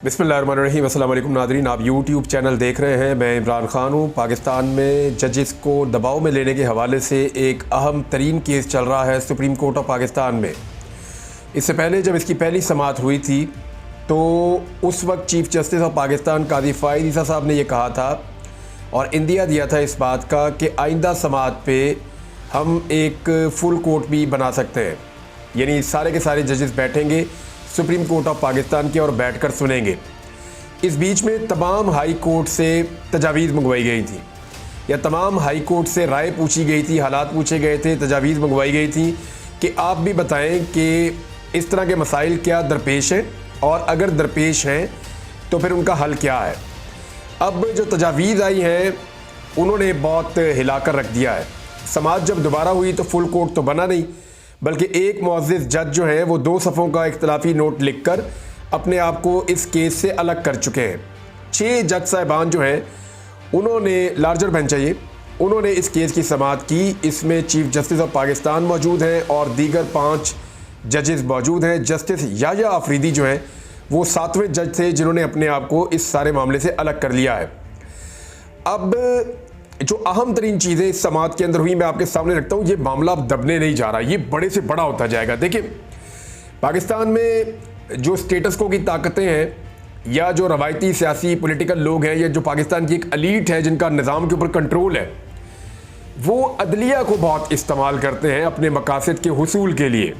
बिस्मिल्लाहिर्रहमानिर्रहीम। अस्सलाम वालेकुम नादरीन, आप यूट्यूब चैनल देख रहे हैं। मैं इमरान ख़ान हूँ। पाकिस्तान में जजेस को दबाव में लेने के हवाले से एक अहम तरीन केस चल रहा है सुप्रीम कोर्ट ऑफ पाकिस्तान में। इससे पहले जब इसकी पहली समाअत हुई थी तो उस वक्त चीफ़ जस्टिस ऑफ पाकिस्तान काजी फ़ाइज़ ईसा साहब ने यह कहा था और इंदिया दिया था इस बात का कि आइंदा समाअत पे हम एक फुल कोर्ट भी बना सकते हैं, यानी सारे के सारे जजेस बैठेंगे सुप्रीम कोर्ट ऑफ पाकिस्तान के और बैठकर सुनेंगे। इस बीच में तमाम हाई कोर्ट से तजावीज़ मंगवाई गई थी या तमाम हाई कोर्ट से राय पूछी गई थी, हालात पूछे गए थे, तजावीज़ मंगवाई गई थी कि आप भी बताएं कि इस तरह के मसाइल क्या दरपेश हैं और अगर दरपेश हैं तो फिर उनका हल क्या है। अब जो तजावीज़ आई हैं उन्होंने बहुत हिला कर रख दिया है। समाअत जब दोबारा हुई तो फुल कोर्ट तो बना नहीं, बल्कि एक मुअज़्ज़िज़ जज जो है वो 2 सफ़ों का इख्तिलाफ़ी नोट लिखकर अपने आप को इस केस से अलग कर चुके हैं। 6 जज साहिबान जो हैं उन्होंने लार्जर बेंच है, उन्होंने इस केस की समाअत की। इसमें चीफ़ जस्टिस ऑफ पाकिस्तान मौजूद हैं और दीगर 5 जजेस मौजूद हैं। जस्टिस याह्या अफरीदी जो हैं वो 7वें जज थे जिन्होंने अपने आप को इस सारे मामले से अलग कर लिया है। अब जो अहम तरीन चीज़ें इस समाअत के अंदर हुई मैं आपके सामने रखता हूँ। ये मामला अब दबने नहीं जा रहा, ये बड़े से बड़ा होता जाएगा। देखिए, पाकिस्तान में जो स्टेटस को की ताकतें हैं या जो रवायती सियासी पॉलिटिकल लोग हैं या जो पाकिस्तान की एक एलीट है जिनका निज़ाम के ऊपर कंट्रोल है, वो अदलिया को बहुत इस्तेमाल करते हैं अपने मकासद के हुसूल के लिए,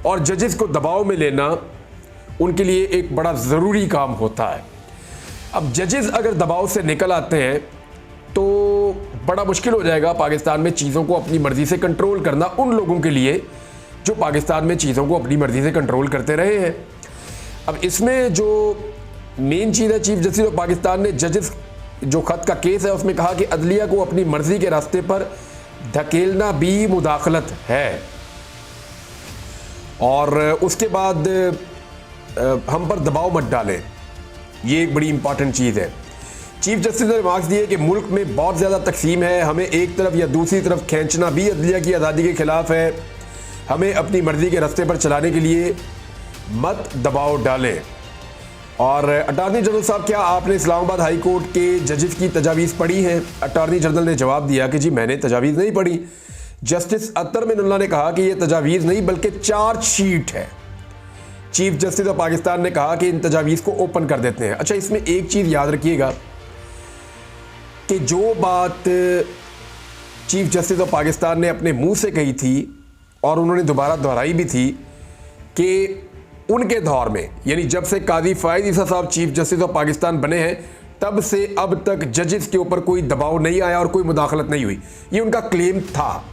और जजेस को दबाव में लेना उनके लिए एक बड़ा ज़रूरी काम होता है। अब जजेस अगर दबाव से निकल आते हैं तो बड़ा मुश्किल हो जाएगा पाकिस्तान में चीज़ों को अपनी मर्ज़ी से कंट्रोल करना उन लोगों के लिए जो पाकिस्तान में चीज़ों को अपनी मर्ज़ी से कंट्रोल करते रहे हैं। अब इसमें जो मेन चीज़ है, चीफ जस्टिस ऑफ पाकिस्तान ने जजेस जो ख़त का केस है उसमें कहा कि अदलिया को अपनी मर्ज़ी के रास्ते पर धकेलना भी मुदाखलत है, और उसके बाद हम पर दबाव मत डालें, ये एक बड़ी इंपॉर्टेंट चीज़ है। चीफ जस्टिस ने रिमार्क्स दिए कि मुल्क में बहुत ज़्यादा तकसीम है, हमें एक तरफ या दूसरी तरफ खींचना भी अदलिया की आज़ादी के ख़िलाफ़ है, हमें अपनी मर्ज़ी के रास्ते पर चलाने के लिए मत दबाव डालें। और अटॉर्नी जनरल साहब, क्या आपने इस्लामाबाद हाई कोर्ट के जजेस की तजावीज़ पढ़ी हैं? अटॉर्नी जनरल ने जवाब दिया कि जी मैंने तजावीज़ नहीं पढ़ी। जस्टिस अतर मिनुल्लाह ने कहा कि ये तजावीज़ नहीं बल्कि चार्जशीट है। चीफ जस्टिस ऑफ पाकिस्तान ने कहा कि इन तजावीज़ को ओपन कर देते हैं। अच्छा, इसमें एक चीज़ याद रखिएगा कि जो बात चीफ जस्टिस ऑफ पाकिस्तान ने अपने मुंह से कही थी और उन्होंने दोबारा दोहराई भी थी कि उनके दौर में, यानी जब से काजी फ़ाइज़ ईसा साहब चीफ जस्टिस ऑफ पाकिस्तान बने हैं तब से अब तक जजेस के ऊपर कोई दबाव नहीं आया और कोई मुदाखलत नहीं हुई, ये उनका क्लेम था।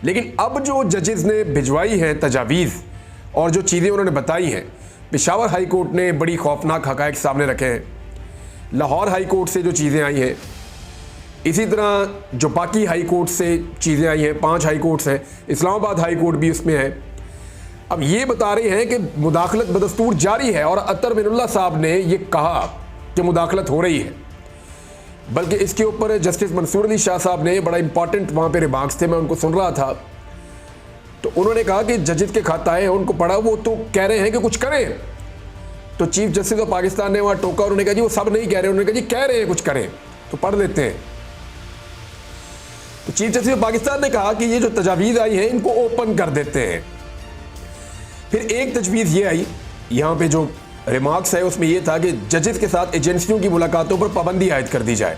लेकिन अब जो जजेस ने भिजवाई है तजावीज़ और जो चीज़ें उन्होंने बताई हैं, पेशावर हाई कोर्ट ने बड़ी खौफनाक हक़ाइक़ सामने रखे हैं, लाहौर हाई कोर्ट से जो चीज़ें आई हैं, इसी तरह जो बाकी हाई कोर्ट से चीज़ें आई हैं, 5 हाई कोर्ट्स हैं, इस्लामाबाद हाई कोर्ट भी उसमें है। अब ये बता रहे हैं कि मुदाखलत बदस्तूर जारी है और अतर मिनुल्लाह साहब ने ये कहा कि मुदाखलत हो रही है। बल्कि इसके ऊपर जस्टिस मंसूर अली शाह साहब ने बड़ा इंपॉर्टेंट वहाँ पे रिमार्क्स थे, मैं उनको सुन रहा था, तो उन्होंने कहा कि जजेस के खाता है उनको पढ़ा, वो तो कह रहे हैं कि कुछ करें। तो चीफ जस्टिस ऑफ पाकिस्तान ने वहाँ टोका, उन्होंने कहा जी वो सब नहीं कह रहे, उन्होंने कहा जी कह रहे हैं कुछ करें तो पढ़ लेते हैं। तो चीफ जस्टिस ऑफ पाकिस्तान ने कहा कि ये जो तजावीज़ आई हैं इनको ओपन कर देते हैं। फिर एक तजवीज़ ये आई, यहाँ पे जो रिमार्क्स है उसमें ये था कि जजेस के साथ एजेंसियों की मुलाकातों पर पाबंदी आयद कर दी जाए,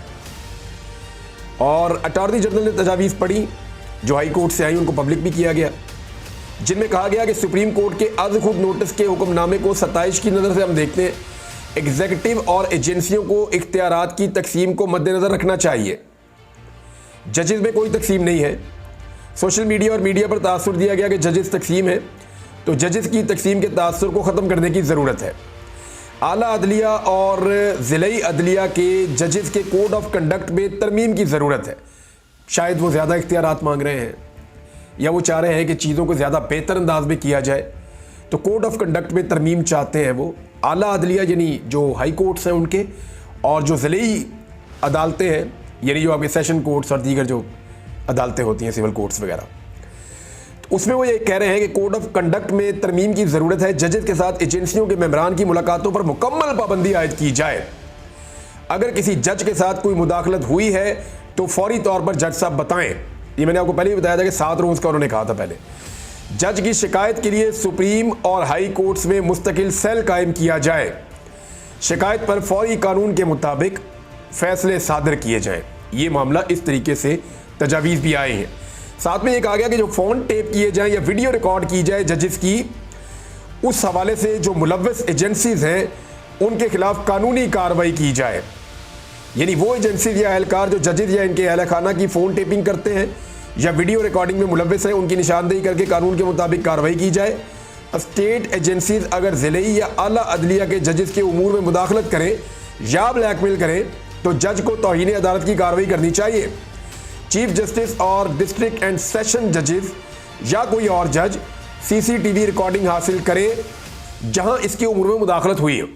और अटॉर्नी जनरल ने तजावीज़ पढ़ी जो हाई कोर्ट से आई, उनको पब्लिक भी किया गया, जिनमें कहा गया कि सुप्रीम कोर्ट के आज खुद नोटिस के हुक्मनामे को 27 की नज़र से हम देखते हैं, एग्जीक्यूटिव और एजेंसियों को इख्तियारात की तकसीम को मद्देनज़र रखना चाहिए। जजेस में कोई तकसीम नहीं है। सोशल मीडिया और मीडिया पर तासुर दिया गया कि जजेस तकसीम है, तो जजेस की तकसीम के तासुर को ख़त्म करने की ज़रूरत है। आला अदलिया और ज़िलाई अदलिया के जजेस के कोड ऑफ कंडक्ट में तरमीम की ज़रूरत है। शायद वो ज़्यादा इख्तियारात मांग रहे हैं या वो चाह रहे हैं कि चीज़ों को ज़्यादा बेहतर अंदाज में किया जाए, तो कोड ऑफ कंडक्ट में तरमीम चाहते हैं वो। आला अदलिया यानी जो हाई कोर्ट्स हैं उनके, और जो ज़िलाई अदालतें हैं यानी जो आपके सेशन कोर्ट्स और दीगर जो अदालतें होती हैं, सिविल कोर्ट्स वगैरह, उसमें वो ये कह रहे हैं कि कोड ऑफ कंडक्ट में तरमीम की ज़रूरत है। जजेस के साथ एजेंसियों के मेंबरान की मुलाकातों पर मुकम्मल पाबंदी आयद की जाए। अगर किसी जज के साथ कोई मुदाखलत हुई है तो फौरी तौर पर जज साहब बताएं। ये मैंने आपको पहले ही बताया था कि 7 रोज़ का उन्होंने कहा था पहले। जज की शिकायत के लिए सुप्रीम और हाई कोर्ट्स में मुस्तकिल सेल कायम किया जाए। शिकायत पर फौरी कानून के मुताबिक फैसले सादर किए जाएं। ये मामला इस तरीके से तजावीज़ भी आए हैं। साथ में ये कहा गया कि जो फ़ोन टेप किए जाएं या वीडियो रिकॉर्ड की जाए जजेस की, उस हवाले से जो मुलव्वस एजेंसीज हैं उनके खिलाफ कानूनी कार्रवाई की जाए। यानी वो एजेंसीज या एहलकार जो जजेस या इनके अहल खाना की फ़ोन टेपिंग करते हैं या वीडियो रिकॉर्डिंग में मुलव्वस हैं, उनकी निशानदेही करके कानून के मुताबिक कार्रवाई की जाए। स्टेट एजेंसीज अगर ज़िले या आला अदलिया के जजेस के उमूर में मुदाखलत करें या ब्लैकमेल करें तो जज को तौहीन अदालत की कार्रवाई करनी चाहिए। चीफ जस्टिस और डिस्ट्रिक्ट एंड सेशन जजेस या कोई और जज CCTV रिकॉर्डिंग हासिल करे जहां इसके उम्र में मुदाखलत हुई हो।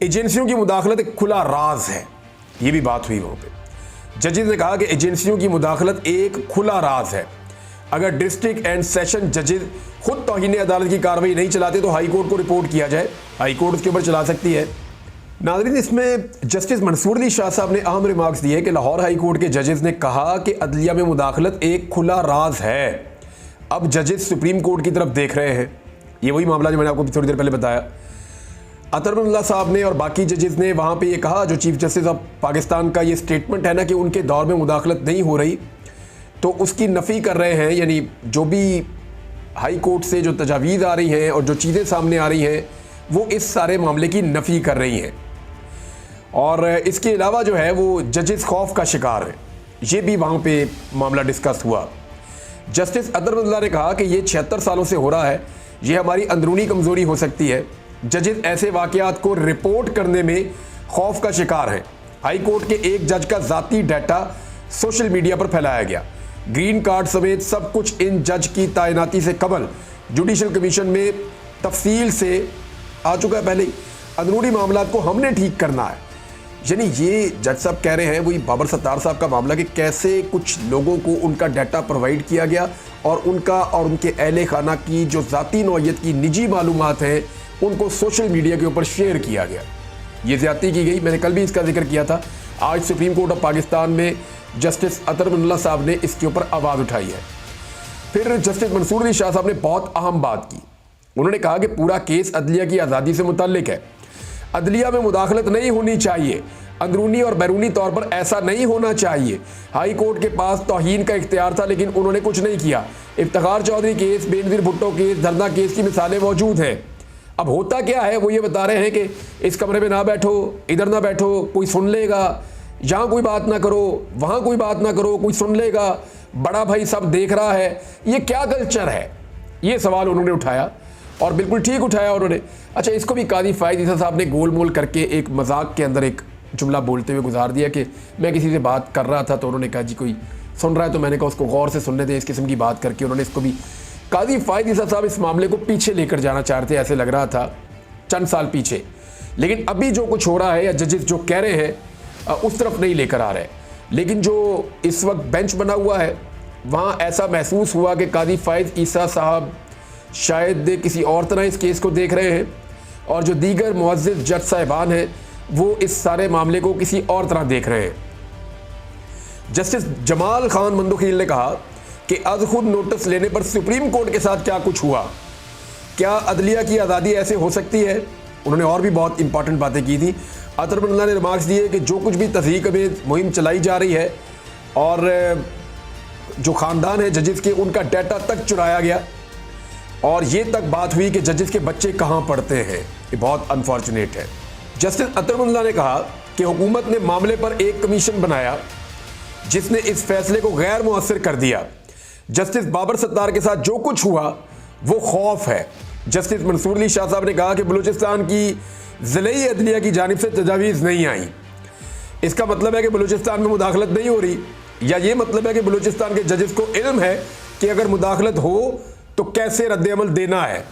एजेंसियों की मुदाखलत एक खुला राज है, ये भी बात हुई वहां पे। जजेस ने कहा कि एजेंसियों की मुदाखलत एक खुला राज है। अगर डिस्ट्रिक्ट एंड सेशन जजेस खुद तौहीन अदालत की कार्रवाई नहीं चलाते तो हाई कोर्ट को रिपोर्ट किया जाए, हाई कोर्ट उसके ऊपर चला सकती है। नाज़रीन, इसमें जस्टिस मंसूर अली शाह साहब ने अहम रिमार्क्स दिए कि लाहौर हाई कोर्ट के जजेस ने कहा कि अदलिया में मुदाखलत एक खुला राज है। अब जजेस सुप्रीम कोर्ट की तरफ देख रहे हैं। ये वही मामला जो मैंने आपको थोड़ी देर पहले बताया। अतरमुल्लाह साहब ने और बाकी जजेस ने वहाँ पे ये कहा, जो चीफ जस्टिस ऑफ पाकिस्तान का ये स्टेटमेंट है ना कि उनके दौर में मुदाखलत नहीं हो रही, तो उसकी नफ़ी कर रहे हैं। यानी जो भी हाई कोर्ट से जो तजावीज़ आ रही हैं और जो चीज़ें सामने आ रही हैं वो इस सारे मामले की नफ़ी कर रही हैं। और इसके अलावा जो है वो जजेस खौफ का शिकार हैं। ये भी वहाँ पे मामला डिस्कस हुआ। जस्टिस अतरमुल्लाह ने कहा कि ये 76 सालों से हो रहा है, ये हमारी अंदरूनी कमज़ोरी हो सकती है। जजेस ऐसे वाक़यात को रिपोर्ट करने में खौफ का शिकार हैं। हाई कोर्ट के एक जज का ज़ाती डाटा सोशल मीडिया पर फैलाया गया। ग्रीन कार्ड समेत सब कुछ इन जज की तैनाती से कबल जुडिशल कमीशन में तफसील से आ चुका है। पहले ही अंदरूनी मामलात को हमने ठीक करना है। यानी ये जज साहब कह रहे हैं वही बाबर सत्तार साहब का मामला कि कैसे कुछ लोगों को उनका डाटा प्रोवाइड किया गया और उनका और उनके अहले खाना की जो ज़ाती नौइयत की निजी मालूमात हैं उनको सोशल मीडिया के ऊपर शेयर किया गया। ये ज़्यादती की गई। मैंने कल भी इसका जिक्र किया था। आज सुप्रीम कोर्ट ऑफ पाकिस्तान में जस्टिस अतरमुल्लाह साहब ने इसके ऊपर आवाज़ उठाई है। फिर जस्टिस मंसूर अली शाह साहब ने बहुत अहम बात की। उन्होंने कहा कि पूरा केस अदलिया की आज़ादी से मुतल्लिक है। अदलिया में मुदाखलत नहीं होनी चाहिए। अंदरूनी और बैरूनी तौर पर ऐसा नहीं होना चाहिए। हाई कोर्ट के पास तौहीन का इख्तियार था लेकिन उन्होंने कुछ नहीं किया। इफ्तिखार चौधरी केस, बेनज़ीर भुट्टो केस, धरना केस की मिसालें मौजूद हैं। अब होता क्या है, वो ये बता रहे हैं कि इस कमरे में ना बैठो, इधर ना बैठो, कोई सुन लेगा, यहाँ कोई बात ना करो, वहाँ कोई बात ना करो, कोई सुन लेगा, बड़ा भाई सब देख रहा है। ये क्या कल्चर है? ये सवाल उन्होंने उठाया और बिल्कुल ठीक उठाया उन्होंने। अच्छा, इसको भी कादी फ़ायद ईसा साहब ने गोल मोल करके एक मजाक के अंदर एक जुमला बोलते हुए गुजार दिया कि मैं किसी से बात कर रहा था तो उन्होंने कहा जी कोई सुन रहा है, तो मैंने कहा उसको गौर से सुनने दें। इस किस्म की बात करके उन्होंने इसको भी, कादी फ़ायद ईसा साहब इस मामले को पीछे लेकर जाना चाहते, ऐसे लग रहा था चंद साल पीछे। लेकिन अभी जो कुछ हो रहा है या जजेस जो कह रहे हैं उस तरफ नहीं लेकर आ रहे। लेकिन जो इस वक्त बेंच बना हुआ है वहाँ ऐसा महसूस हुआ कि कादी फ़ायद ईसा साहब शायद किसी और तरह इस केस को देख रहे हैं और जो दीगर मुअज़्ज़िज़ जज साहिबान हैं वो इस सारे मामले को किसी और तरह देख रहे हैं। जस्टिस जमाल खान मंदोखील ने कहा कि अज खुद नोटिस लेने पर सुप्रीम कोर्ट के साथ क्या कुछ हुआ, क्या अदलिया की आज़ादी ऐसे हो सकती है। उन्होंने और भी बहुत इंपॉर्टेंट बातें की थी। अतरमुल्लाह ने रिमार्क्स दिए कि जो कुछ भी तहरीक में मुहिम चलाई जा रही है और जो ख़ानदान है जजेस के, उनका डाटा तक चुराया गया और ये तक बात हुई कि जजेस के बच्चे कहाँ पढ़ते हैं। ये बहुत अनफॉर्चुनेट है। जस्टिस अतरमुल्लाह ने कहा कि हुकूमत ने मामले पर एक कमीशन बनाया जिसने इस फैसले को गैर मुअस्सर कर दिया। जस्टिस बाबर सत्तार के साथ जो कुछ हुआ वो खौफ है। जस्टिस मंसूर अली शाह साहब ने कहा कि बलूचिस्तान की ज़िले अदलिया की जानिब से तजावीज़ नहीं आई। इसका मतलब है कि बलूचिस्तान में मुदाखलत नहीं हो रही, या ये मतलब है कि बलूचिस्तान के जजेस को इल्म है कि अगर मुदाखलत हो तो कैसे रद्द अमल देना है।